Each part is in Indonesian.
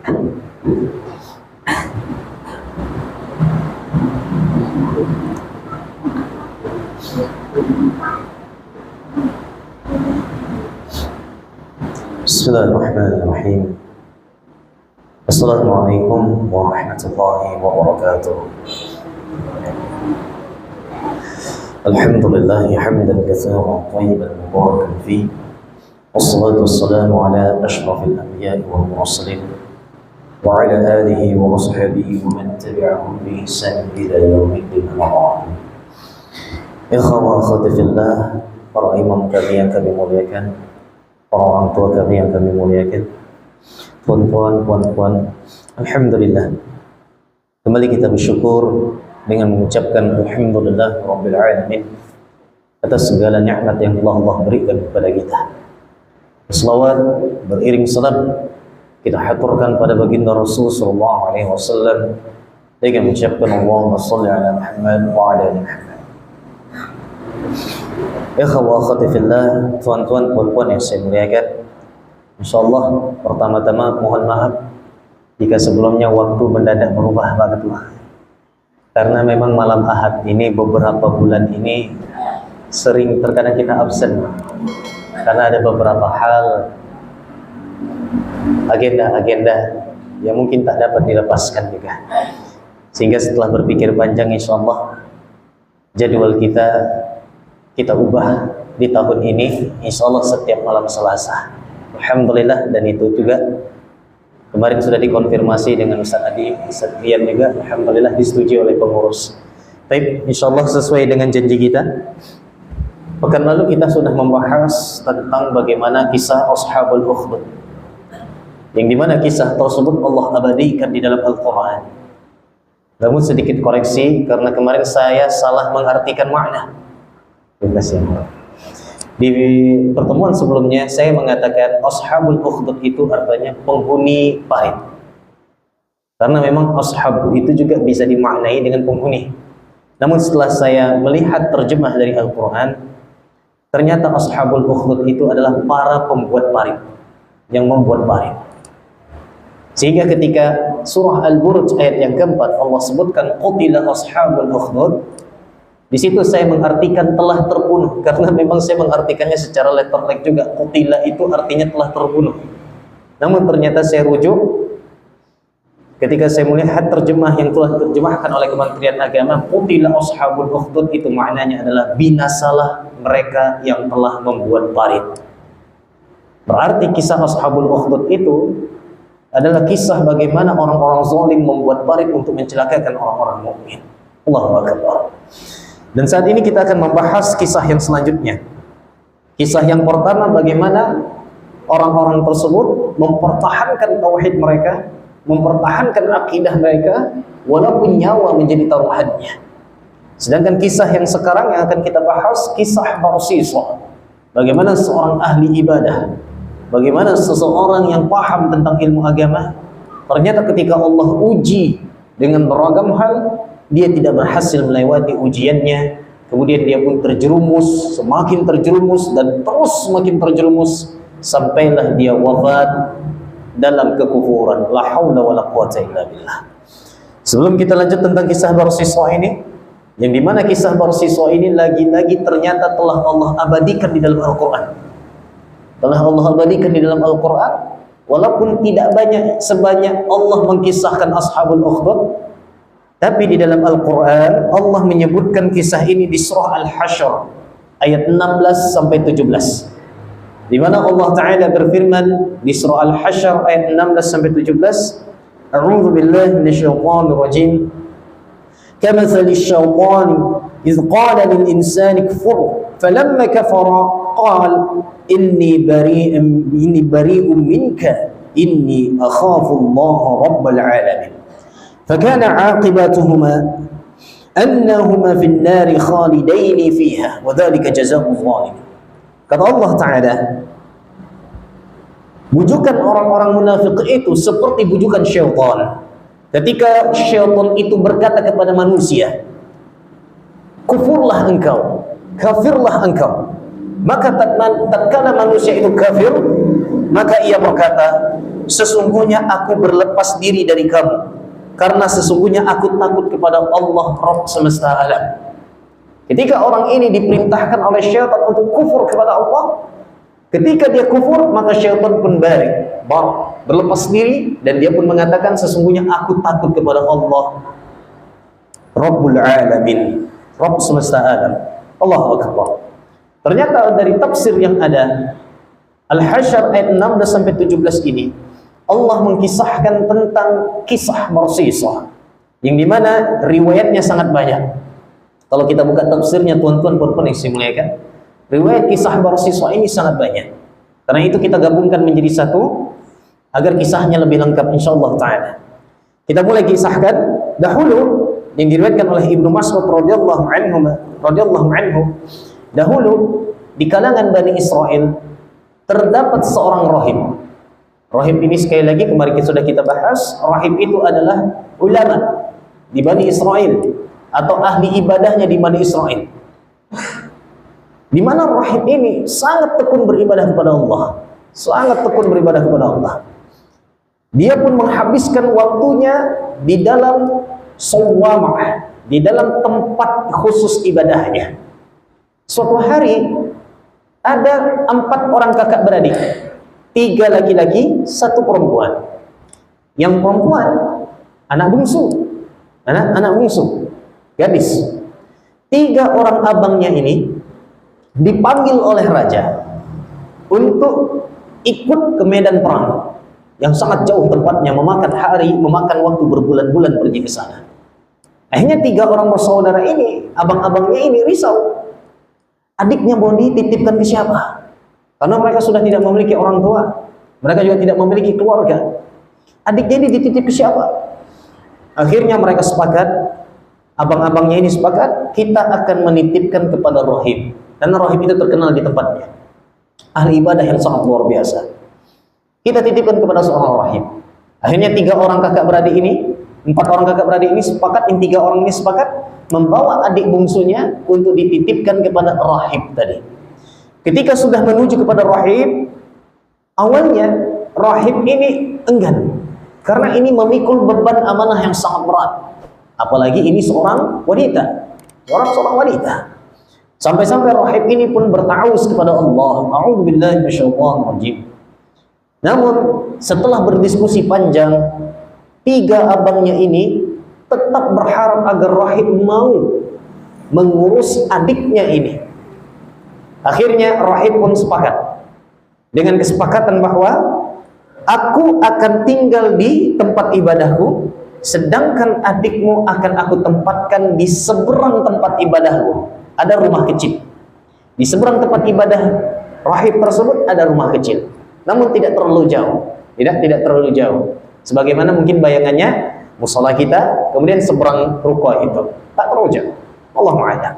Bismillahirrahmanirrahim. Assalamualaikum warahmatullahi wabarakatuh. Alhamdulillah hamdan katsiran thayyiban mubarakan fihi. Wassalatu wassalamu ala asyrafil anbiya'i wal mursalin wa ala alihi wa washabihi wa man tabi'ahum bi ihsan ila yaumiddin. Ikhwan wa akhwati fillah, para imam kami yang kami muliakan, para orang tua kami yang kami muliakan, tuan-tuan, puan-puan, alhamdulillah. Kembali kita bersyukur dengan mengucapkan alhamdulillah rabbil alamin atas segala nikmat yang telah Allah berikan kepada kita. Selawat beriring salam kita haturkan pada baginda Rasul sallallahu alaihi wasallam dengan mengucapkan Allahumma shalli ala Muhammad wa ala ali Muhammad. Ikhwan wa akhwati fillah, tuan-tuan, puan-puan yang saya muliakan, insyaallah pertama-tama mohon maaf jika sebelumnya waktu mendadak berubah bangetlah. Karena memang malam Ahad ini beberapa bulan ini sering terkadang kita absen karena ada beberapa hal, agenda-agenda yang mungkin tak dapat dilepaskan juga. Sehingga setelah berpikir panjang, insyaallah jadwal kita ubah di tahun ini, insyaallah setiap malam Selasa. Alhamdulillah, dan itu juga kemarin sudah dikonfirmasi dengan Ustaz Adi, Ustaz Rian juga, alhamdulillah disetujui oleh pengurus. Baik, insyaallah sesuai dengan janji kita. Pekan lalu kita sudah membahas tentang bagaimana kisah Ashabul Ukhdud, yang dimana kisah tersebut Allah abadikan di dalam Al-Quran. Namun sedikit koreksi karena kemarin saya salah mengartikan makna. Di pertemuan sebelumnya saya mengatakan Ashabul Ukhdud itu artinya penghuni parit. Karena memang ashab itu juga bisa dimaknai dengan penghuni. Namun setelah saya melihat terjemah dari Al-Quran, ternyata Ashabul Ukhdud itu adalah para pembuat parit, yang membuat parit. Sehingga ketika surah Al-Buruj ayat yang keempat Allah sebutkan qutila ashabul ukhdud, di situ saya mengartikan telah terbunuh, karena memang saya mengartikannya secara letterlek juga. Qutila itu artinya telah terbunuh. Namun ternyata saya rujuk ketika saya melihat terjemah yang telah diterjemahkan oleh Kementerian Agama, qutila ashabul ukhdud itu maknanya adalah binasalah mereka yang telah membuat parit. Berarti kisah Ashabul Ukhdud itu adalah kisah bagaimana orang-orang zalim membuat parit untuk mencelakakan orang-orang mukmin. Allahu Akbar. Dan saat ini kita akan membahas kisah yang selanjutnya. Kisah yang pertama, bagaimana orang-orang tersebut mempertahankan tauhid mereka, mempertahankan akidah mereka walaupun nyawa menjadi taruhannya. Sedangkan kisah yang sekarang yang akan kita bahas, kisah Barsisah. Bagaimana seorang ahli ibadah, bagaimana seseorang yang paham tentang ilmu agama, ternyata ketika Allah uji dengan beragam hal, dia tidak berhasil melewati ujiannya. Kemudian dia pun terjerumus, semakin terjerumus dan terus semakin terjerumus sampailah dia wafat dalam kekufuran. La haula wala quwata illa billah. Sebelum kita lanjut tentang kisah Barsisah ini, yang dimana kisah Barsisah ini lagi-lagi ternyata telah Allah abadikan di dalam Al-Quran. Telah Allah abadikan di dalam Al-Quran, walaupun tidak banyak sebanyak Allah mengkisahkan Ashabul Ukhdud, tapi di dalam Al-Quran Allah menyebutkan kisah ini di surah Al-Hasyr ayat 16 sampai 17. Di mana Allah Ta'ala berfirman di surah Al-Hasyr ayat 16 sampai 17, A'udzu billahi minasyaitonir rajim. Kamathali syaitani idz qala lil insani kfur falamma kafara qala inni bari'un minka inni akhafu Allah rabbal alamin. فكان عاقبتهما أنهما في النار خالدين فيها وذلك جزاء الظالمين. Kata Allah Ta'ala, bujukan orang-orang munafik itu seperti bujukan syaitan. Ketika syaitan itu berkata kepada manusia, kufurlah engkau, kafirlah engkau. Maka tatkala manusia itu kafir, maka ia berkata, sesungguhnya aku berlepas diri dari kamu, karena sesungguhnya aku takut kepada Allah Rabb semesta alam. Ketika orang ini diperintahkan oleh syaitan untuk kufur kepada Allah, ketika dia kufur, maka syaitan pun berlepas diri, dan dia pun mengatakan sesungguhnya aku takut kepada Allah Rabbul Alamin, Rabb semesta alam. Allahu Akbar. Ternyata dari tafsir yang ada, Al-Hasyr ayat 16-17 ini, Allah mengkisahkan tentang kisah Barsisah, yang dimana riwayatnya sangat banyak. Kalau kita buka tafsirnya, tuan-tuan pun yang saya muliakan, riwayat kisah Barsisah ini sangat banyak. Karena itu kita gabungkan menjadi satu, agar kisahnya lebih lengkap insyaallah ta'ala. Kita mulai kisahkan dahulu, yang diriwayatkan oleh Ibnu Mas'ud radhiyallahu anhu, dahulu di kalangan Bani Israel terdapat seorang rahib. Rahib ini sekali lagi kemarin sudah kita bahas, rahib itu adalah ulama di Bani Israel atau ahli ibadahnya di Bani Israel. Di mana rahib ini sangat tekun beribadah kepada Allah, sangat tekun beribadah kepada Allah. Dia pun menghabiskan waktunya di dalam sawamah, di dalam tempat khusus ibadahnya. Suatu hari ada 4 orang kakak beradik, 3 laki-laki, 1 perempuan. Yang perempuan anak bungsu, anak bungsu, gadis. 3 orang abangnya ini dipanggil oleh raja untuk ikut ke medan perang yang sangat jauh tempatnya, memakan hari, memakan waktu berbulan-bulan pergi ke sana. Akhirnya 3 orang bersaudara ini, abang-abangnya ini risau. Adiknya mau dititipkan ke siapa? Karena mereka sudah tidak memiliki orang tua, mereka juga tidak memiliki keluarga. Adiknya ini dititip ke siapa? Akhirnya mereka sepakat, abang-abangnya ini sepakat, kita akan menitipkan kepada rahib. Karena rahib itu terkenal di tempatnya, ahli ibadah yang sangat luar biasa. Kita titipkan kepada seorang rahib. Akhirnya 3 orang kakak beradik ini, 4 orang kakak beradik ini sepakat, yang 3 orang ini sepakat membawa adik bungsunya untuk dititipkan kepada rahib tadi. Ketika sudah menuju kepada rahib, awalnya rahib ini enggan, karena ini memikul beban amanah yang sangat berat. Apalagi ini seorang wanita, seorang wanita. Sampai-sampai rahib ini pun bertawuz kepada Allah, a'udzubillahi minasyaitonir rajim. Namun setelah berdiskusi panjang, 3 abangnya ini tetap berharap agar rahib mau mengurus adiknya ini. Akhirnya rahib pun sepakat dengan kesepakatan bahwa aku akan tinggal di tempat ibadahku, sedangkan adikmu akan aku tempatkan di seberang tempat ibadahku. Ada rumah kecil di seberang tempat ibadah rahib tersebut, ada rumah kecil, namun tidak terlalu jauh, tidak terlalu jauh. Sebagaimana mungkin bayangannya musola kita, kemudian seberang ruko itu, tak terlalu jauh. Allahu a'lam.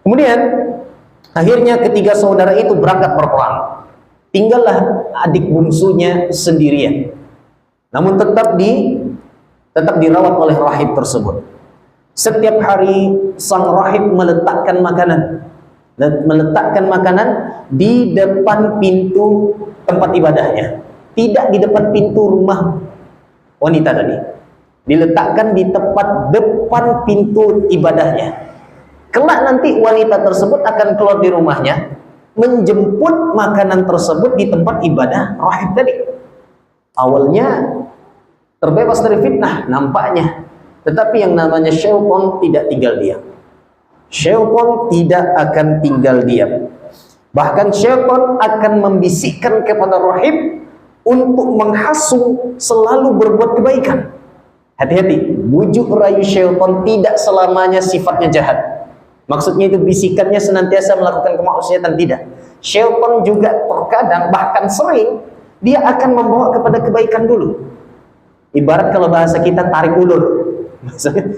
Kemudian akhirnya ketiga saudara itu berangkat berperang. Tinggallah adik bungsunya sendirian. Namun tetap dirawat oleh rahib tersebut. Setiap hari sang rahib meletakkan makanan di depan pintu tempat ibadahnya, tidak di depan pintu rumah wanita tadi. Diletakkan di tempat depan pintu ibadahnya. Kelak nanti wanita tersebut akan keluar di rumahnya, menjemput makanan tersebut di tempat ibadah rahib tadi. Awalnya terbebas dari fitnah nampaknya, tetapi yang namanya syaitan tidak tinggal diam. Syaitan tidak akan tinggal diam. Bahkan syaitan akan membisikkan kepada rahib untuk menghasung selalu berbuat kebaikan. Hati-hati, bujuk rayu syaitan tidak selamanya sifatnya jahat. Maksudnya itu bisikannya senantiasa melakukan kemaksiatan, tidak. Syaitan juga terkadang, bahkan sering, dia akan membawa kepada kebaikan dulu. Ibarat kalau bahasa kita tarik ulur.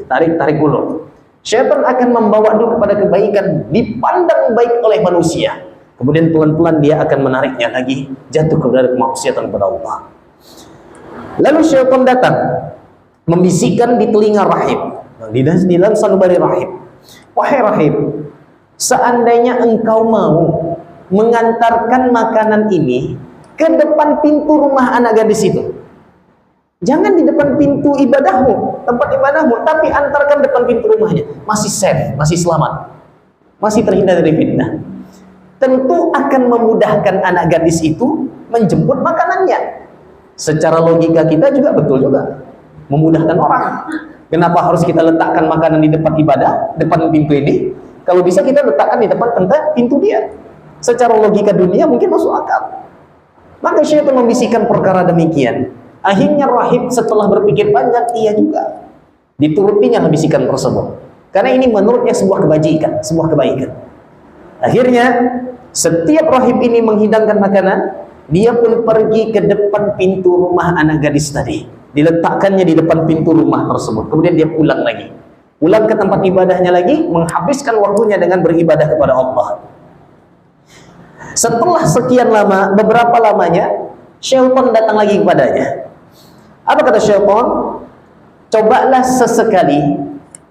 Tarik ulur. Syaitan akan membawa dulu kepada kebaikan, dipandang baik oleh manusia. Kemudian pelan-pelan dia akan menariknya lagi, jatuh kepada kemaksiatan kepada Allah. Lalu syaitan datang, membisikkan di telinga rahib, di dalam sanubari rahib. Wahai rahib, seandainya engkau mau mengantarkan makanan ini ke depan pintu rumah anak gadis itu. Jangan di depan pintu ibadahmu, tempat ibadahmu, tapi antarkan depan pintu rumahnya. Masih safe, masih selamat, masih terhindar dari fitnah. Tentu akan memudahkan anak gadis itu menjemput makanannya. Secara logika kita juga betul juga, memudahkan orang. Kenapa harus kita letakkan makanan di depan ibadah, depan pintu ini? Kalau bisa kita letakkan di depan pintu dia. Secara logika dunia mungkin masuk akal. Maka syaitan membisikkan perkara demikian. Akhirnya rahib setelah berpikir panjang, iya juga. Diturutinya bisikan tersebut. Karena ini menurutnya sebuah kebajikan, sebuah kebaikan. Akhirnya setiap rahib ini menghidangkan makanan, dia pun pergi ke depan pintu rumah anak gadis tadi. Diletakkannya di depan pintu rumah tersebut. Kemudian dia pulang lagi. Pulang ke tempat ibadahnya lagi, menghabiskan waktunya dengan beribadah kepada Allah. Setelah sekian lama, beberapa lamanya, syaitan datang lagi kepadanya. Apa kata syaitan? Cobalah sesekali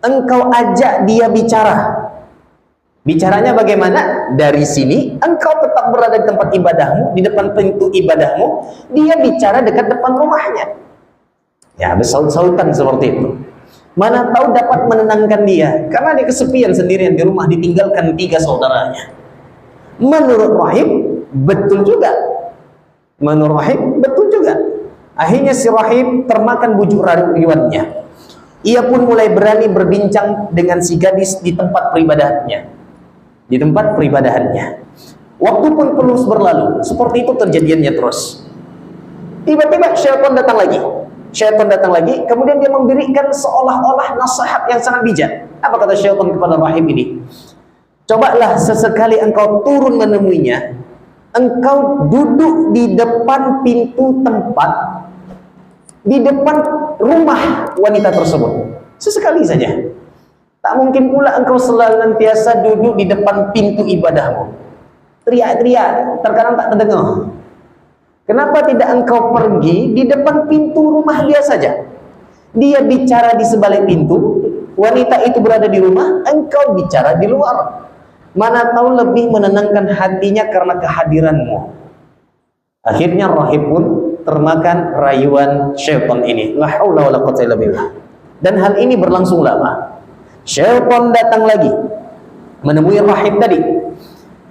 engkau ajak dia bicara. Bicaranya bagaimana? Dari sini engkau tetap berada di tempat ibadahmu, di depan pintu ibadahmu, dia bicara dekat depan rumahnya. Ya, bersaut-sautan seperti itu. Mana tahu dapat menenangkan dia, karena dia kesepian sendirian di rumah, ditinggalkan 3 saudaranya. Menurut rahib betul juga. Menurut rahib betul juga. Akhirnya si rahib termakan bujuk rayuannya. Ia pun mulai berani berbincang dengan si gadis di tempat peribadahannya. Di tempat peribadahannya. Waktu pun terus berlalu. Seperti itu terjadiannya terus. Tiba-tiba syaitan datang lagi. Syaitan datang lagi. Kemudian dia memberikan seolah-olah nasihat yang sangat bijak. Apa kata syaitan kepada rahib ini? Cobalah sesekali engkau turun menemuinya. Engkau duduk di depan pintu tempat, di depan rumah wanita tersebut. Sesekali saja. Tak mungkin pula engkau senantiasa duduk di depan pintu ibadahmu. Teriak-teriak, terkadang tak terdengar. Kenapa tidak engkau pergi di depan pintu rumah dia saja? Dia bicara di sebalik pintu, wanita itu berada di rumah, engkau bicara di luar. Mana tahu lebih menenangkan hatinya karena kehadiranmu. Akhirnya rahib pun termakan rayuan syaitan ini. La haula wala quwwata illa billah. Dan hal ini berlangsung lama. Syaitan datang lagi menemui rahib tadi.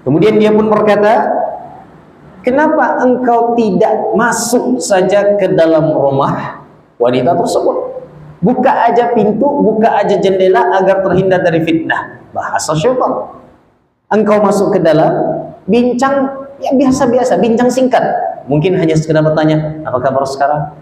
Kemudian dia pun berkata, kenapa engkau tidak masuk saja ke dalam rumah wanita tersebut? Buka aja pintu, buka aja jendela agar terhindar dari fitnah. Bahasa syaitan. Engkau masuk ke dalam, bincang ya biasa-biasa, bincang singkat. Mungkin hanya sekedar bertanya, apa kabar sekarang?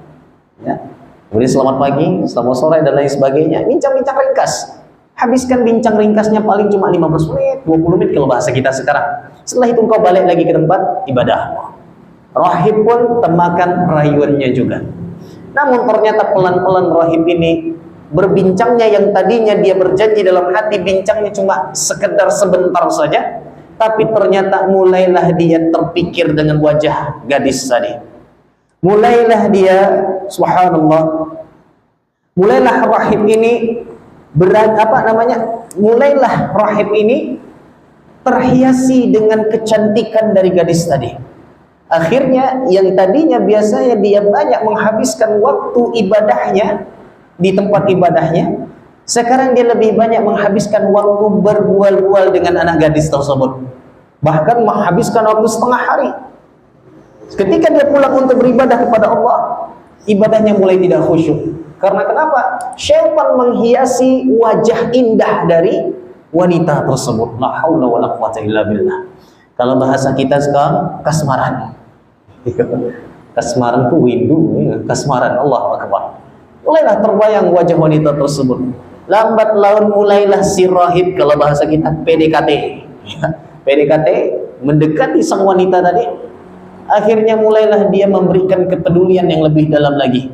Ya. Kemudian selamat pagi, selamat sore, dan lain sebagainya. Bincang-bincang ringkas. Habiskan bincang ringkasnya paling cuma 15 menit, 20 menit kalau bahasa kita sekarang. Setelah itu engkau balik lagi ke tempat ibadahmu. Rahib pun temakan rayuannya juga. Namun ternyata pelan-pelan rahib ini berbincangnya yang tadinya dia berjanji dalam hati bincangnya cuma sekedar sebentar saja, tapi ternyata mulailah dia terpikir dengan wajah gadis tadi. Mulailah dia, subhanallah, mulailah rahib ini mulailah rahib ini terhiasi dengan kecantikan dari gadis tadi. Akhirnya yang tadinya biasanya dia banyak menghabiskan waktu ibadahnya di tempat ibadahnya, sekarang dia lebih banyak menghabiskan waktu berbual-bual dengan anak gadis tersebut. Bahkan menghabiskan waktu setengah hari. Ketika dia pulang untuk beribadah kepada Allah, ibadahnya mulai tidak khusyuk. Karena kenapa? Syaitan menghiasi wajah indah dari wanita tersebut. La haula wala quwwata illa billah. Kalau bahasa kita sekarang, kasmaran. Kasmaran itu windu, kasmaran, Allahu Akbar. Mulailah terbayang wajah wanita tersebut. Lambat laun mulailah si rahib, kalau bahasa kita PDKT. PDKT, mendekati sang wanita tadi. Akhirnya mulailah dia memberikan kepedulian yang lebih dalam lagi.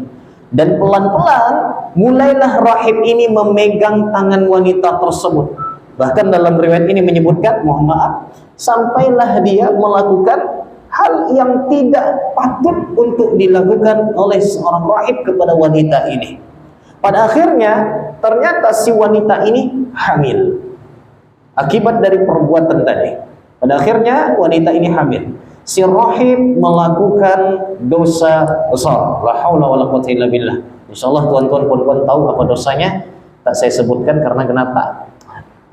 Dan pelan-pelan mulailah rahib ini memegang tangan wanita tersebut. Bahkan dalam riwayat ini menyebutkan, mohon maaf, sampailah dia melakukan hal yang tidak patut untuk dilakukan oleh seorang rahib kepada wanita ini. Pada akhirnya ternyata si wanita ini hamil akibat dari perbuatan tadi. Pada akhirnya wanita ini hamil. si rahib melakukan dosa besar. La haula wala quwwata illa billah. Insyaallah tuan-tuan puan-puan tahu apa dosanya. Tak saya sebutkan karena kenapa?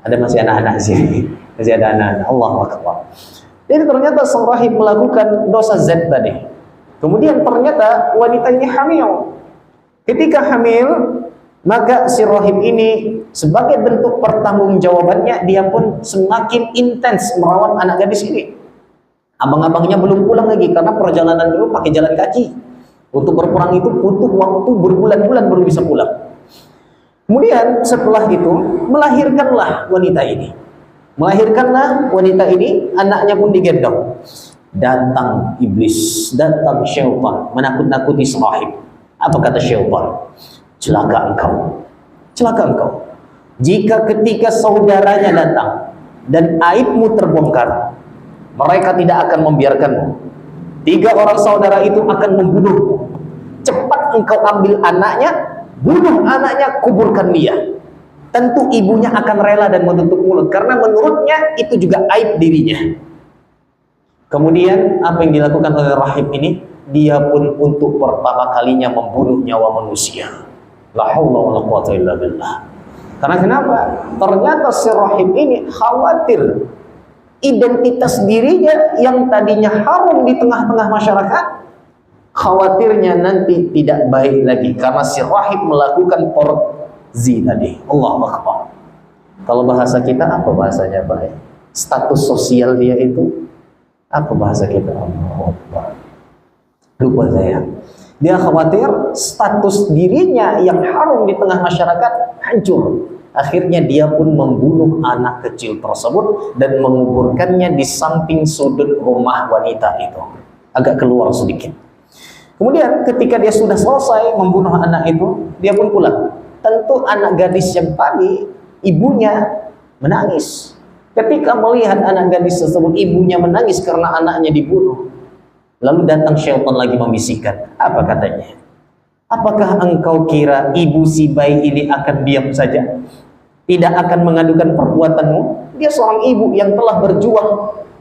Ada masih anak-anak sini. Masih ada anak-anak. Allahu akbar. Jadi ternyata sang rahib melakukan dosa Z tadi. Kemudian ternyata wanita ini hamil. Ketika hamil, maka si rahib ini sebagai bentuk pertanggungjawabannya, dia pun semakin intens merawat anak gadis ini. Abang-abangnya belum pulang lagi karena perjalanan dulu pakai jalan kaki. Untuk berperang itu butuh waktu berbulan-bulan baru bisa pulang. Kemudian setelah itu melahirkanlah wanita ini. Melahirkanlah wanita ini, anaknya pun digendong. Datang iblis, datang syaitan menakut-nakuti si rahib. Apa kata syaitan? Celaka engkau. Celaka engkau. Jika ketika saudaranya datang dan aibmu terbongkar, mereka tidak akan membiarkanmu. 3 orang saudara itu akan membunuhmu. Cepat engkau ambil anaknya, bunuh anaknya, kuburkan dia. Tentu ibunya akan rela dan menutup mulut karena menurutnya itu juga aib dirinya. Kemudian apa yang dilakukan oleh rahib ini? Dia pun untuk pertama kalinya membunuh nyawa manusia. La haula wala quwwata illa billah. Karena kenapa? Ternyata si rahib ini khawatir identitas dirinya yang tadinya harum di tengah-tengah masyarakat, khawatirnya nanti tidak baik lagi karena si rahib melakukan porzi tadi. Allahu akbar. Kalau bahasa kita apa bahasanya baik? Status sosial dia itu apa bahasa kita? Allahu akbar. Lupa saya. Dia khawatir status dirinya yang harum di tengah masyarakat hancur. Akhirnya dia pun membunuh anak kecil tersebut dan menguburkannya di samping sudut rumah wanita itu. Agak keluar sedikit. Kemudian ketika dia sudah selesai membunuh anak itu, dia pun pulang. Tentu anak gadis yang tadi, ibunya menangis. Ketika melihat anak gadis tersebut, ibunya menangis karena anaknya dibunuh. Lalu datang syaitan lagi membisikkan. Apa katanya? Apakah engkau kira ibu si bayi ini akan diam saja? Tidak akan mengadukan perbuatanmu? Dia seorang ibu yang telah berjuang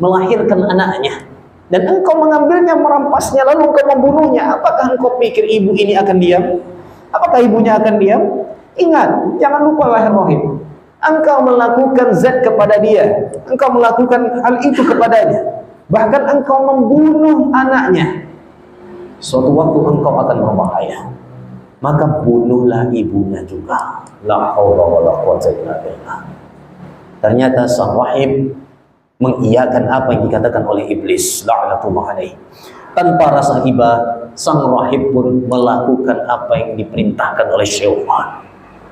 melahirkan anaknya. Dan engkau mengambilnya, merampasnya, lalu engkau membunuhnya. Apakah engkau pikir ibu ini akan diam? Apakah ibunya akan diam? Ingat, jangan lupa wahai rahib. Engkau melakukan Z kepada dia. Engkau melakukan hal itu kepadanya. Bahkan engkau membunuh anaknya. Suatu waktu engkau akan berbahaya. Maka bunuhlah ibunya juga. La haula wala quwwata illa billah. Ternyata sang rahib mengiyakan apa yang dikatakan oleh iblis, la'natullah alaihi. Tanpa rasa iba, sang rahib pun melakukan apa yang diperintahkan oleh syaitan.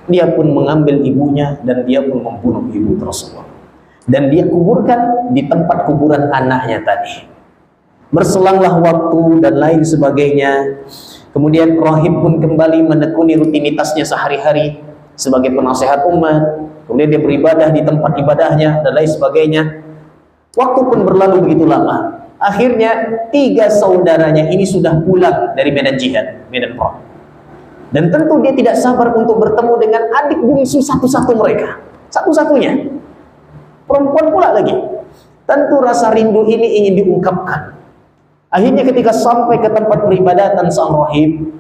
Dia pun mengambil ibunya dan dia pun membunuh ibu tersebut. Dan dia kuburkan di tempat kuburan anaknya tadi. Berselanglah waktu dan lain sebagainya. Kemudian rahib pun kembali menekuni rutinitasnya sehari-hari sebagai penasehat umat. Kemudian dia beribadah di tempat ibadahnya dan lain sebagainya. Waktu pun berlalu begitu lama. Akhirnya 3 saudaranya ini sudah pulang dari medan jihad, medan perang. Dan tentu dia tidak sabar untuk bertemu dengan adik bungsu satu-satu mereka. Satu-satunya. Perempuan pula lagi. Tentu rasa rindu ini ingin diungkapkan. Akhirnya ketika sampai ke tempat peribadatan sang rahib,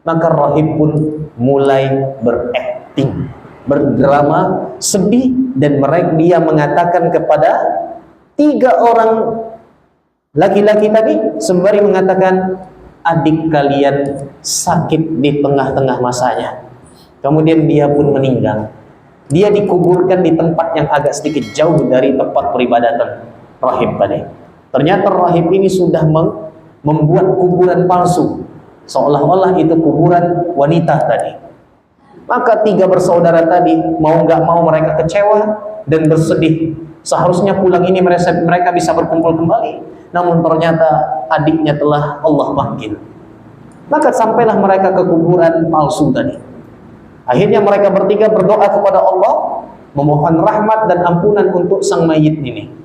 maka rahib pun mulai berakting, berdrama, sedih, dan dia mengatakan kepada 3 orang laki-laki tadi, sembari mengatakan, adik kalian sakit di tengah-tengah masanya. Kemudian dia pun meninggal. Dia dikuburkan di tempat yang agak sedikit jauh dari tempat peribadatan rahib tadi. Ternyata rahib ini sudah membuat kuburan palsu, seolah-olah itu kuburan wanita tadi. Maka 3 bersaudara tadi mau nggak mau mereka kecewa dan bersedih. Seharusnya pulang ini mereka bisa berkumpul kembali, namun ternyata adiknya telah Allah panggil. Maka sampailah mereka ke kuburan palsu tadi. Akhirnya mereka bertiga berdoa kepada Allah, memohon rahmat dan ampunan untuk sang mayit ini.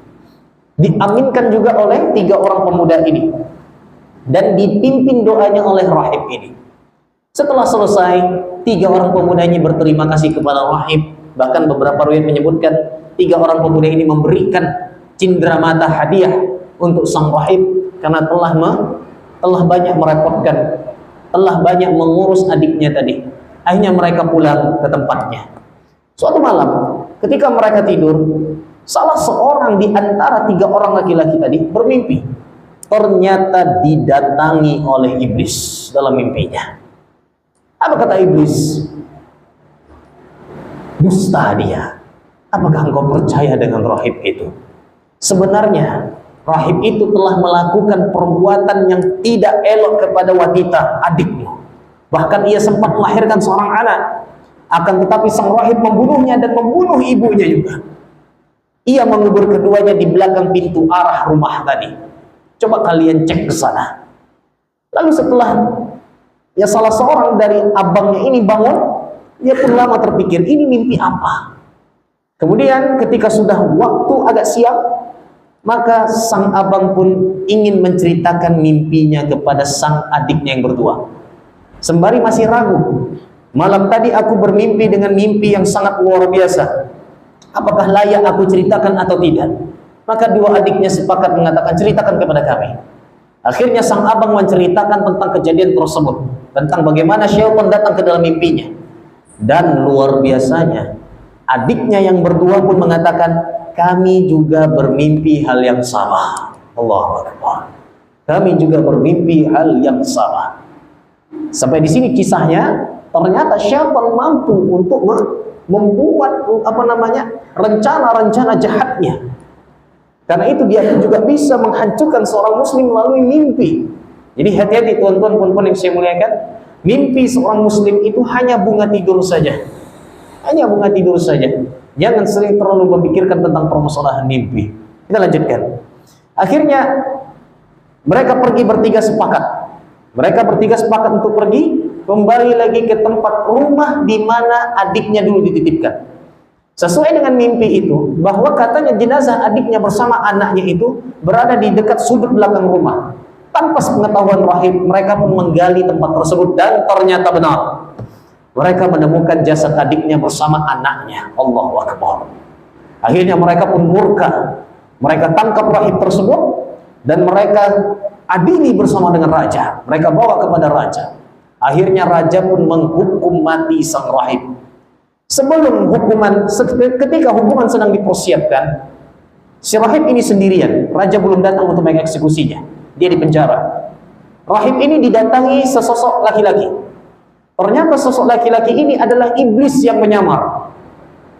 Diaminkan juga oleh 3 orang pemuda ini. Dan dipimpin doanya oleh rahib ini. Setelah selesai, 3 orang pemuda ini berterima kasih kepada rahib. Bahkan beberapa riwayat menyebutkan 3 orang pemuda ini memberikan cindera mata hadiah untuk sang rahib karena telah banyak merepotkan, telah banyak mengurus adiknya tadi. Akhirnya mereka pulang ke tempatnya. Suatu malam, ketika mereka tidur, salah seorang di antara 3 orang laki-laki tadi bermimpi. Ternyata didatangi oleh iblis dalam mimpinya. Apa kata iblis? Dusta dia. Apakah engkau percaya dengan rahib itu? Sebenarnya rahib itu telah melakukan perbuatan yang tidak elok kepada wanita adikmu. Bahkan ia sempat melahirkan seorang anak. Akan tetapi sang rahib membunuhnya dan membunuh ibunya juga. Ia mengubur keduanya di belakang pintu arah rumah tadi. Coba kalian cek ke sana. Lalu setelah ya salah seorang dari abangnya ini bangun, dia pun lama terpikir, ini mimpi apa? Kemudian ketika sudah waktu agak siang, maka sang abang pun ingin menceritakan mimpinya kepada sang adiknya yang berdua. Sembari masih ragu, malam tadi aku bermimpi dengan mimpi yang sangat luar biasa. Apakah layak aku ceritakan atau tidak? Maka dua adiknya sepakat mengatakan, ceritakan kepada kami. Akhirnya sang abang menceritakan tentang kejadian tersebut, tentang bagaimana syaitan datang ke dalam mimpinya. Dan luar biasanya, adiknya yang berdua pun mengatakan, kami juga bermimpi hal yang sama. Allahu Akbar. Kami juga bermimpi hal yang sama. Sampai di sini kisahnya, ternyata syaitan mampu untuk membuat rencana-rencana jahatnya. Karena itu dia juga bisa menghancurkan seorang muslim melalui mimpi. Jadi hati-hati tuan-tuan puan-puan yang saya muliakan. Mimpi seorang muslim itu hanya bunga tidur saja. Hanya bunga tidur saja. Jangan sering terlalu memikirkan tentang permasalahan mimpi. Kita lanjutkan. Akhirnya mereka pergi bertiga sepakat. Mereka bertiga sepakat untuk pergi kembali lagi ke tempat rumah di mana adiknya dulu dititipkan. Sesuai dengan mimpi itu, bahwa katanya jenazah adiknya bersama anaknya itu berada di dekat sudut belakang rumah. Tanpa pengetahuan rahib, mereka pun menggali tempat tersebut dan ternyata benar. Mereka menemukan jasad adiknya bersama anaknya. Allahu Akbar. Akhirnya mereka pun murka. Mereka tangkap rahib tersebut dan mereka adili bersama dengan raja. Mereka bawa kepada raja. Akhirnya raja pun menghukum mati sang rahib. Sebelum ketika hukuman sedang dipersiapkan, si rahib ini sendirian. Raja belum datang untuk mengeksekusinya. Dia di penjara. Rahib ini didatangi sesosok laki-laki. Ternyata sosok laki-laki ini adalah iblis yang menyamar.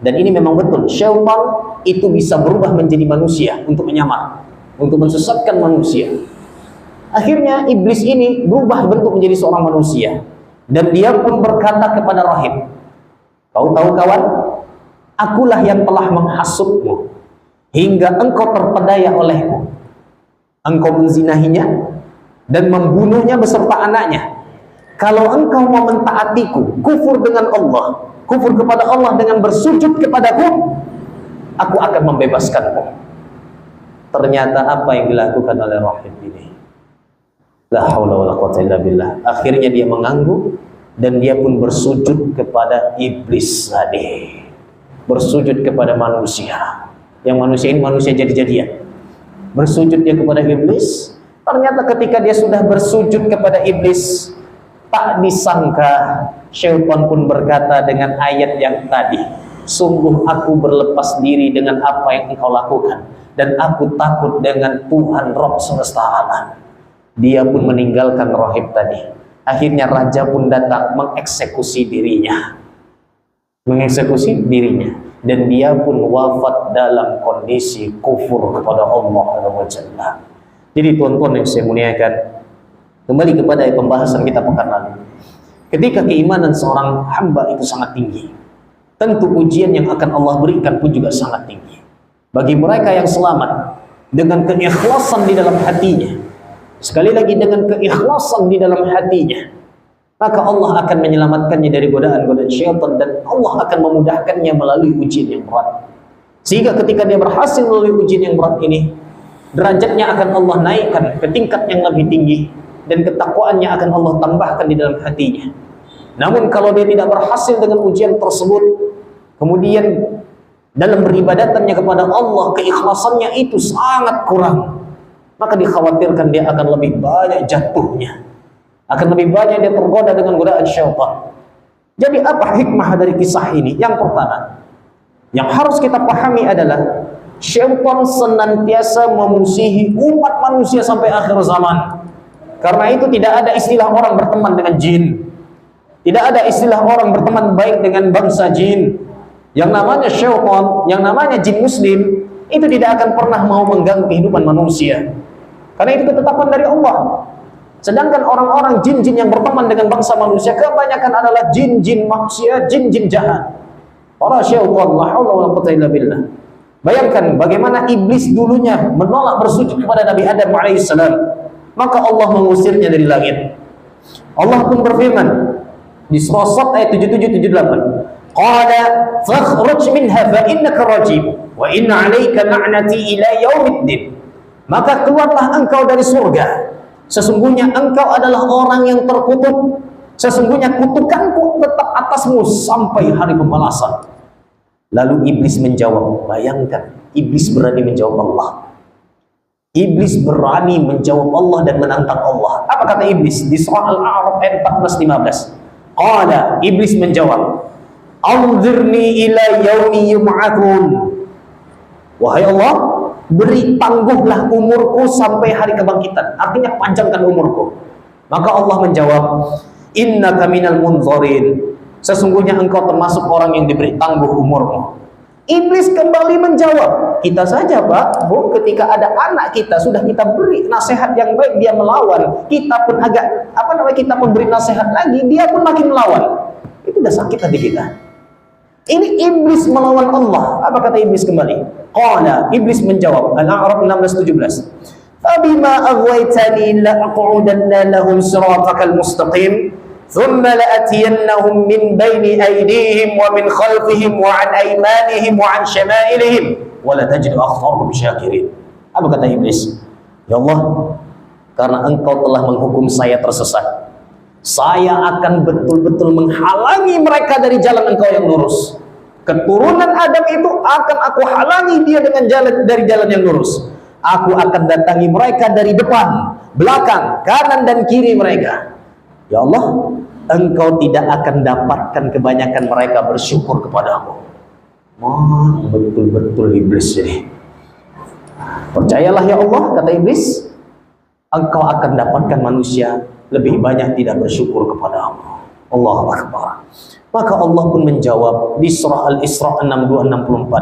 Dan ini memang betul, syaitan itu bisa berubah menjadi manusia untuk menyamar, untuk mensesatkan manusia. Akhirnya iblis ini berubah bentuk menjadi seorang manusia. Dan dia pun berkata kepada rahib, kau tahu kawan, akulah yang telah menghasutmu hingga engkau terpedaya olehku. Engkau menzinahinya dan membunuhnya beserta anaknya. Kalau engkau mau mentaatiku, kufur dengan Allah, kufur kepada Allah dengan bersujud kepadaku, aku akan membebaskanmu. Ternyata apa yang dilakukan oleh rahib ini? La haula wala quwwata illa billah. Akhirnya dia mengangguk dan dia pun bersujud kepada iblis tadi. Bersujud kepada manusia. Yang manusia ini manusia jadi-jadian. Bersujud dia kepada iblis. Ternyata ketika dia sudah bersujud kepada iblis, tak disangka syaitan pun berkata dengan ayat yang tadi, sungguh aku berlepas diri dengan apa yang engkau lakukan, dan aku takut dengan Tuhan Rabb semesta alam. Dia pun meninggalkan rahib tadi. Akhirnya raja pun datang mengeksekusi dirinya. Mengeksekusi dirinya. Dan dia pun wafat dalam kondisi kufur kepada Allah SWT. Jadi tuan-tuan yang saya muliakan, kembali kepada pembahasan kita pekan lalu. Ketika keimanan seorang hamba itu sangat tinggi, tentu ujian yang akan Allah berikan pun juga sangat tinggi. Bagi mereka yang selamat dengan keikhlasan di dalam hatinya, sekali lagi dengan keikhlasan di dalam hatinya, maka Allah akan menyelamatkannya dari godaan-godaan syaitan dan Allah akan memudahkannya melalui ujian yang berat. Sehingga ketika dia berhasil melalui ujian yang berat ini, derajatnya akan Allah naikkan ke tingkat yang lebih tinggi dan ketakwaannya akan Allah tambahkan di dalam hatinya. Namun kalau dia tidak berhasil dengan ujian tersebut, kemudian dalam beribadatannya kepada Allah keikhlasannya itu sangat kurang, maka dikhawatirkan dia akan lebih banyak jatuhnya, akan lebih banyak dia tergoda dengan godaan syaitan. Jadi apa hikmah dari kisah ini? Yang pertama, yang harus kita pahami adalah syaitan senantiasa memusuhi umat manusia sampai akhir zaman. Karena itu tidak ada istilah orang berteman dengan jin. Tidak ada istilah orang berteman baik dengan bangsa jin. Yang namanya syaitan, yang namanya jin muslim, itu tidak akan pernah mau mengganggu kehidupan manusia. Karena itu ketetapan dari Allah. Sedangkan orang-orang jin-jin yang berteman dengan bangsa manusia, kebanyakan adalah jin-jin manusia, jin-jin jahat. Para syaitan, la haula wala quwwata illa billah. Bayangkan bagaimana iblis dulunya menolak bersujud kepada Nabi Adam alaihissalam. Maka Allah mengusirnya dari langit. Allah pun berfirman di surah Sad ayat 77-78. Qala fakhruj minha fa innaka rajim wa inna 'alaika la'nati ila yaumiddin. Maka keluarlah engkau dari surga. Sesungguhnya engkau adalah orang yang terkutuk. Sesungguhnya kutukanku tetap atasmu sampai hari pembalasan. Lalu iblis menjawab. Bayangkan, iblis berani menjawab Allah. Iblis berani menjawab Allah dan menantang Allah. Apa kata iblis? Di surah Al-A'raf ayat 14-15. Qala, iblis menjawab, anzirni ila yaumi yub'atsun. Wahai Allah, beri tangguhlah umurku sampai hari kebangkitan. Artinya panjangkan umurku. Maka Allah menjawab, innaka minal munzarin. Sesungguhnya engkau termasuk orang yang diberi tangguh umurmu. Iblis kembali menjawab, kita saja Pak, Bu, ketika ada anak kita sudah kita beri nasihat yang baik, dia melawan, kita pun agak kita pun beri nasihat lagi, dia pun makin melawan. Itu udah sakit hati kita. Ini iblis melawan Allah. Apa kata iblis kembali? Qala, iblis menjawab, Al-A'raf 16-17. Fabima aghwaytani la'aqudanna lahum siratakal mustaqim. ثم لأتينهم من بين أيديهم ومن خلفهم وعن أيمانهم وعن شمائلهم ولا تجد أكثرهم شاكرين. Apa kata iblis? Ya Allah, karena engkau telah menghukum saya tersesat, saya akan betul-betul menghalangi mereka dari jalan engkau yang lurus. Keturunan Adam itu akan aku halangi dia dengan dari jalan yang lurus. Aku akan datangi mereka dari depan, belakang, kanan dan kiri mereka. Ya Allah, engkau tidak akan dapatkan kebanyakan mereka bersyukur kepadamu. Betul-betul iblis ini. Percayalah ya Allah, kata iblis, engkau akan dapatkan manusia lebih banyak tidak bersyukur kepadamu. Allahu Akbar. Maka Allah pun menjawab di surah Al-Isra 62-64.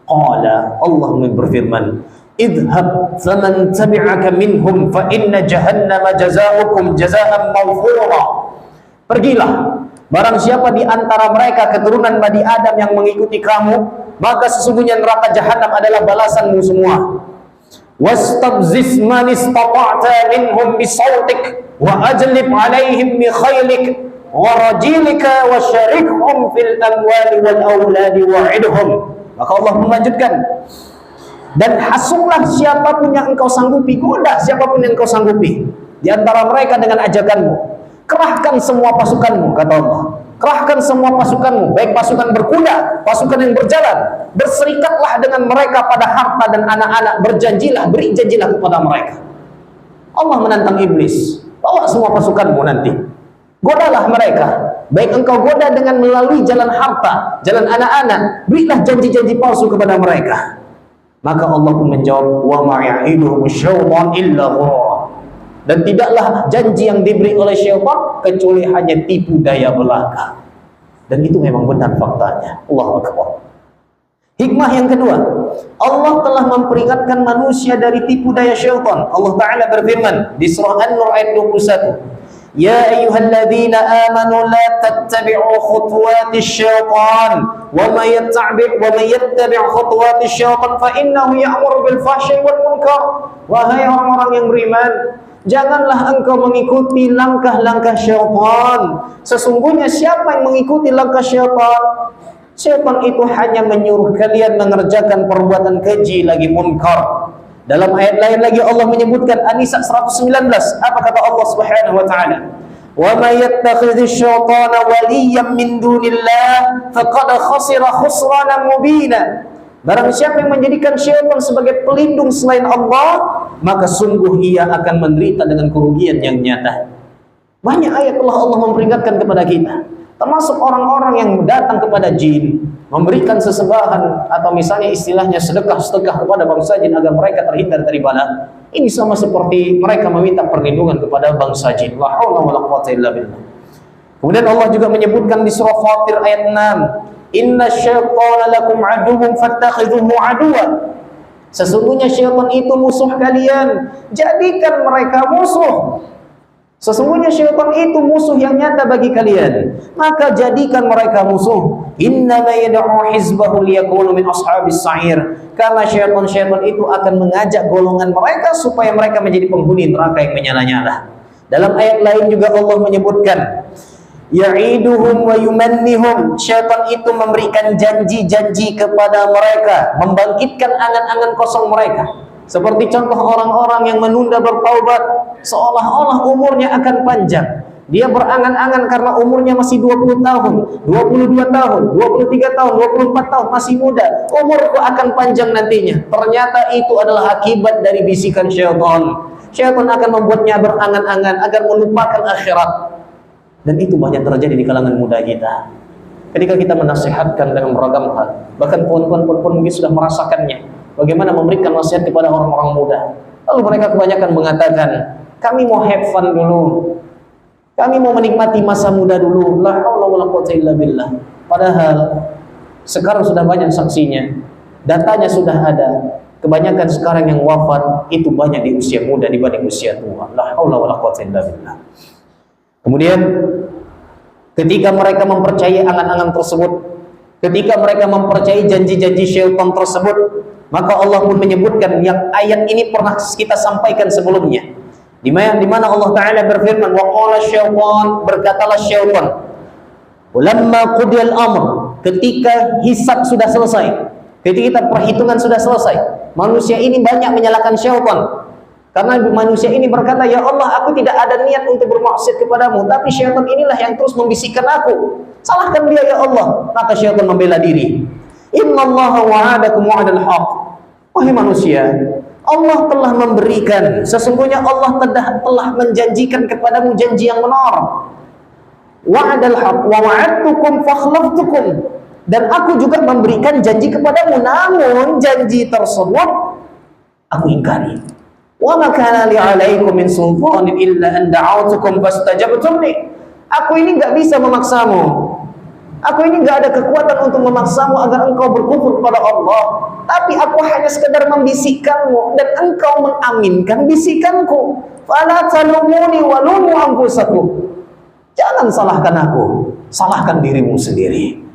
Qala, Allah berfirman, idhab faman tabi'aka minhum fa inna jahannama jazaa'ukum jazaa'an mawfura. Pergilah, barang siapa di antara mereka keturunan Bani Adam yang mengikuti kamu, maka sesungguhnya neraka jahanam adalah balasanmu semua. Wastabzis man istata'ta minhum bisautik wa ajlib 'alaihim bi khailik wa rajilika wa syarikhum fil amwali wal auladi wa'idhum. Maka Allah melanjutkan, dan hasunglah siapapun yang engkau sanggupi, goda siapapun yang engkau sanggupi di antara mereka dengan ajakanmu. Kerahkan semua pasukanmu, kata Allah. Kerahkan semua pasukanmu, baik pasukan berkuda, pasukan yang berjalan. Berserikatlah dengan mereka pada harta dan anak-anak. Berjanjilah, beri janjilah kepada mereka. Allah menantang iblis. Bawa semua pasukanmu nanti. Godalah mereka. Baik engkau goda dengan melalui jalan harta, jalan anak-anak. Berilah janji-janji palsu kepada mereka. Maka Allah pun menjawab, wa ma ya'iduhum syaitan illa ghurura. Dan tidaklah janji yang diberi oleh syaitan kecuali hanya tipu daya belaka. Dan itu memang benar faktanya. Allahu Akbar. Hikmah yang kedua, Allah telah memperingatkan manusia dari tipu daya syaitan. Allah Ta'ala berfirman di surah An-Nur ayat 21. Ya ayyuhalladzina amanu la tattabi'u khutuwatis syaitan wa may yattabi' khutuwatis syaitan fa innahu ya'muru bil fahsya'i wal munkar. Wahai orang-orang yang beriman, janganlah engkau mengikuti langkah-langkah syaitan. Sesungguhnya siapa yang mengikuti langkah syaitan, syaitan itu hanya menyuruh kalian mengerjakan perbuatan keji lagi munkar. Dalam ayat lain lagi Allah menyebutkan An-Nisa 119. Apa kata Allah Subhanahu wa taala? Wa may yattakhidhish syaitana waliyyan min dunillah faqad khasira khusranan mubina. Barang siapa yang menjadikan syaitan sebagai pelindung selain Allah, maka sungguh ia akan menderita dengan kerugian yang nyata. Banyak ayat telah Allah memperingatkan kepada kita, termasuk orang-orang yang datang kepada jin, memberikan sesembahan atau misalnya istilahnya sedekah-sedekah kepada bangsa jin agar mereka terhindar dari bala. Ini sama seperti mereka meminta perlindungan kepada bangsa jin. La haula wala quwwata illa billah. Kemudian Allah juga menyebutkan di surah Fatir ayat 6, "Inna syaitana lakum aduwwun fattakhidhuhu aduwwa." Sesungguhnya syaitan itu musuh kalian, jadikan mereka musuh. Sesungguhnya syaitan itu musuh yang nyata bagi kalian, maka jadikan mereka musuh. Innama yad'u hizbahu liyakunu min ashabis sa'ir. Karena syaitan itu akan mengajak golongan mereka supaya mereka menjadi penghuni neraka yang menyala-nyala. Dalam ayat lain juga Allah menyebutkan, ya'iduhum wa yumannihum. Syaitan itu memberikan janji-janji kepada mereka, membangkitkan angan-angan kosong mereka. Seperti contoh orang-orang yang menunda bertaubat, seolah-olah umurnya akan panjang. Dia berangan-angan karena umurnya masih 20 tahun, 22 tahun, 23 tahun, 24 tahun, masih muda. Umurku akan panjang nantinya. Ternyata itu adalah akibat dari bisikan syaitan. Syaitan akan membuatnya berangan-angan agar melupakan akhirat. Dan itu banyak terjadi di kalangan muda kita. Ketika kita menasihatkan dengan beragam hal, bahkan puan-puan mungkin sudah merasakannya, bagaimana memberikan nasihat kepada orang-orang muda. Lalu mereka kebanyakan mengatakan, kami mau have fun dulu, kami mau menikmati masa muda dulu. La haula wala quwwata illa billah. Padahal sekarang sudah banyak saksinya, datanya sudah ada. Kebanyakan sekarang yang wafat itu banyak di usia muda dibanding usia tua. La haula wala quwwata illa billah. Kemudian ketika mereka mempercayai angan-angan tersebut, ketika mereka mempercayai janji-janji syaitan tersebut, maka Allah pun menyebutkan yang ayat ini pernah kita sampaikan sebelumnya, di mana Allah Ta'ala berfirman, wa qala syaitan, berkatalah syaitan, walamma qudiyal amr, ketika hisab sudah selesai, ketika perhitungan sudah selesai, manusia ini banyak menyalahkan syaitan. Karena manusia ini berkata, ya Allah, aku tidak ada niat untuk bermaksiat kepadamu, tapi syaitan inilah yang terus membisikkan aku. Salahkan dia ya Allah. Maka syaitan membela diri. Innallaha wa'adakum wa'adal haq. Wahai manusia, Allah telah memberikan, sesungguhnya Allah telah menjanjikan kepadamu janji yang benar. Wa'adal haq wa wa'adtukum fakhlaftukum. Dan aku juga memberikan janji kepadamu, namun janji tersebut aku ingkari. Wa ma kana li 'alaikum min sultanin illa an da'awtukum fastajabtum li. Aku ini enggak bisa memaksamu. Aku ini enggak ada kekuatan untuk memaksamu agar engkau berkufur kepada Allah. Tapi aku hanya sekedar membisikkanmu dan engkau mengaminkan bisikanku. Fala talumuni wa lumu anfusakum. Jangan salahkan aku, salahkan dirimu sendiri.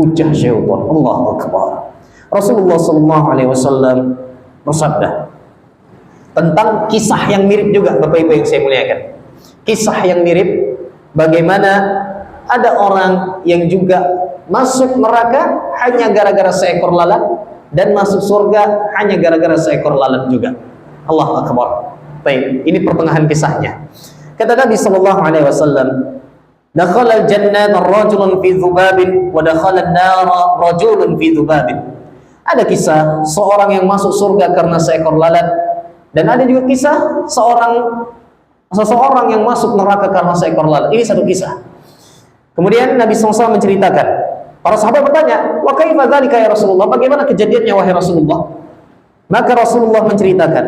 Hujjah syaitan. Allahu akbar. Rasulullah sallallahu alaihi wasallam bersabda tentang kisah yang mirip juga, Bapak Ibu yang saya muliakan. Kisah yang mirip bagaimana ada orang yang juga masuk neraka hanya gara-gara seekor lalat dan masuk surga hanya gara-gara seekor lalat juga. Allahu akbar. Baik, ini pertengahan kisahnya. Kata Nabi sallallahu alaihi wasallam, dakhala al-jannata rajulun fi dhubabin wa dakhala an-nara rajulun fi dhubabin. Ada kisah seorang yang masuk surga karena seekor lalat, dan ada juga kisah seseorang yang masuk neraka karena seekor lalat. Ini satu kisah. Kemudian Nabi SAW menceritakan. Para sahabat bertanya, wa kaifa dzalika ya Rasulullah? Bagaimana kejadiannya wahai Rasulullah? Maka Rasulullah menceritakan,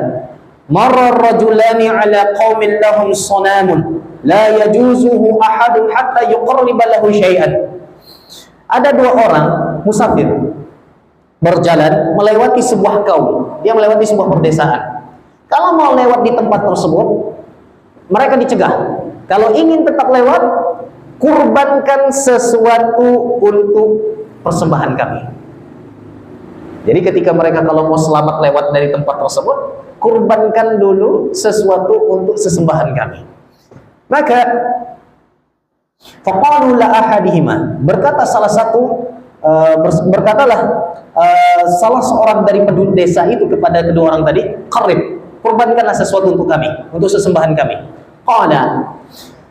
marra rajulani ala qaumin lahum sanamun la yajuzuhu ahadun hatta yuqarriba lahu syai'an. Ada dua orang musafir berjalan melewati sebuah kaum. Dia melewati sebuah perdesaan. Kalau mau lewat di tempat tersebut, mereka dicegah. Kalau ingin tetap lewat, kurbankan sesuatu untuk persembahan kami. Jadi ketika mereka kalau mau selamat lewat dari tempat tersebut, kurbankan dulu sesuatu untuk sesembahan kami. Maka faqalu la ahadihima, berkatalah salah seorang dari penduduk desa itu kepada kedua orang tadi, qarib, kurbankanlah sesuatu untuk kami, untuk sesembahan kami. Qala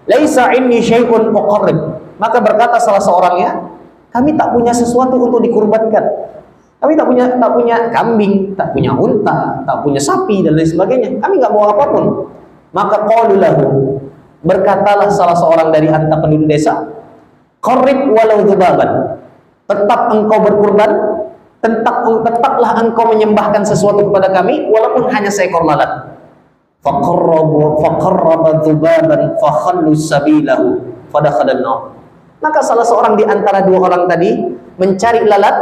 laisa inni syai'un uqarrib. Maka berkata salah seorangnya, kami tak punya sesuatu untuk dikurbankan. Kami tak punya kambing, tak punya unta, tak punya sapi dan lain sebagainya. Kami nggak mau apapun. Maka qalu lahu, berkatalah salah seorang dari antara penduduk desa, qarrib walau dzubaban. Tetap engkau berkurban, tetaplah engkau menyembahkan sesuatu kepada kami walaupun hanya seekor lalat. Faqarraba dzubaban fakhallu sabilahu fadakhala an-nar. Maka salah seorang di antara dua orang tadi mencari lalat,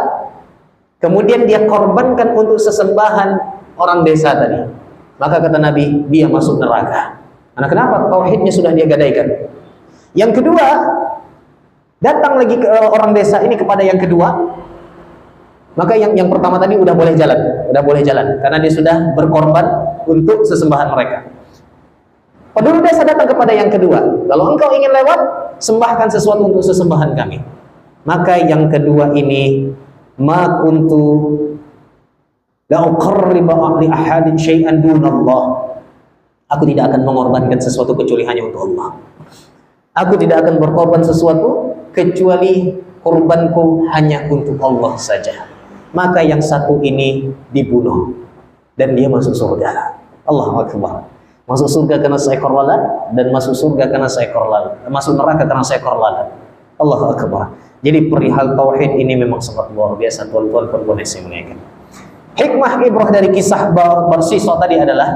kemudian dia korbankan untuk sesembahan orang desa tadi. Maka kata Nabi, dia masuk neraka. Karena kenapa? Tauhidnya sudah dia gadaikan. Yang kedua, datang lagi ke orang desa ini kepada yang kedua. Maka yang pertama tadi udah boleh jalan karena dia sudah berkorban untuk sesembahan mereka. Penduduk desa datang kepada yang kedua. Kalau engkau ingin lewat, sembahkan sesuatu untuk sesembahan kami. Maka yang kedua ini, ma kuntu la uqarriba li ahadin syai'an dunallah. Aku tidak akan mengorbankan sesuatu kecuali hanya untuk Allah. Aku tidak akan berkorban sesuatu kecuali korbanku hanya untuk Allah saja. Maka yang satu ini dibunuh dan dia masuk surga. Allahu Akbar. Masuk surga karena seekor lalat dan masuk surga karena seekor lalat. Masuk neraka karena seekor lalat. Allahu Akbar. Jadi perihal tauhid ini memang sangat luar biasa, tuan-tuan perempuan yang saya muliakan. Hikmah ibrah dari kisah bersiswa tadi adalah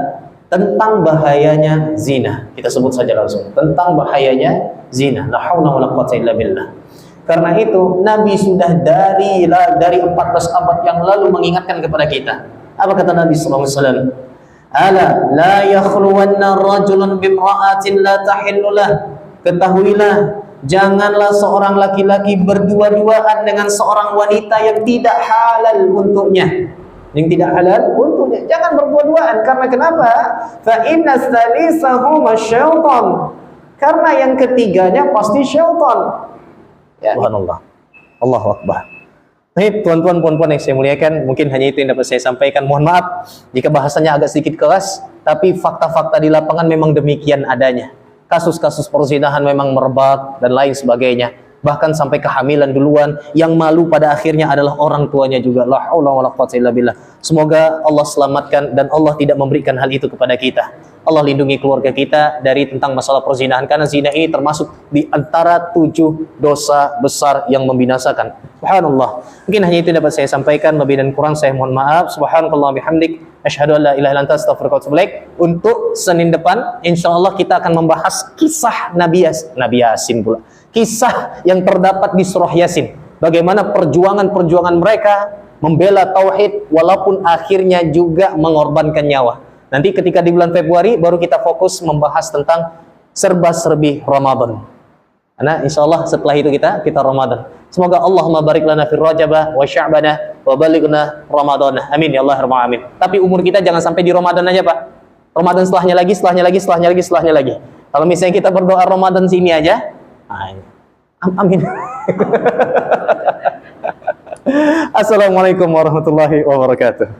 tentang bahayanya zina. Kita sebut saja langsung tentang bahayanya zina. La haula wala quwwata illa billah. Karena itu Nabi sudah dari 14 abad yang lalu mengingatkan kepada kita. Apa kata Nabi sallallahu alaihi wasallam? Ala la yakhluwanna rajulun bimra'atin la tahillulah. Ketahuilah, janganlah seorang laki-laki berdua-duaan dengan seorang wanita yang tidak halal untuknya. Yang tidak halal untuknya. Jangan berdua-duaan. Karena kenapa? Fa inna salisahuma syaitan. Karena yang ketiganya pasti syaitan. Ya. Subhanallah. Allahu Akbar. Baik, tuan-tuan, puan-puan yang saya muliakan, mungkin hanya itu yang dapat saya sampaikan. Mohon maaf jika bahasanya agak sedikit keras, tapi fakta-fakta di lapangan memang demikian adanya. Kasus-kasus perzinahan memang merebak dan lain sebagainya. Bahkan sampai kehamilan duluan, yang malu pada akhirnya adalah orang tuanya juga. La haula wala quwwata illa billah. Semoga Allah selamatkan dan Allah tidak memberikan hal itu kepada kita. Allah lindungi keluarga kita dari tentang masalah perzinahan, karena zina ini termasuk di antara 7 dosa besar yang membinasakan. Subhanallah. Mungkin hanya itu yang dapat saya sampaikan, lebih dan kurang saya mohon maaf. Subhanallah bihamdik, asyhadu an la ilaha illa anta, astaghfiruka wa atubu ilaik. Untuk Senin depan insyaallah kita akan membahas kisah Nabi Yasin pula. Kisah yang terdapat di surah Yasin. Bagaimana perjuangan mereka membela tauhid walaupun akhirnya juga mengorbankan nyawa. Nanti ketika di bulan Februari baru kita fokus membahas tentang serba-serbi Ramadan. Karena insyaallah setelah itu kita Ramadan. Semoga Allahumma barik lana fir Rajabah wa Sya'bana wa balighna Ramadana. Amin ya Allah rabbal alamin. Tapi umur kita jangan sampai di Ramadan aja, Pak. Ramadan setelahnya lagi. Kalau misalnya kita berdoa Ramadan sini aja, amin. Assalamualaikum warahmatullahi wabarakatuh.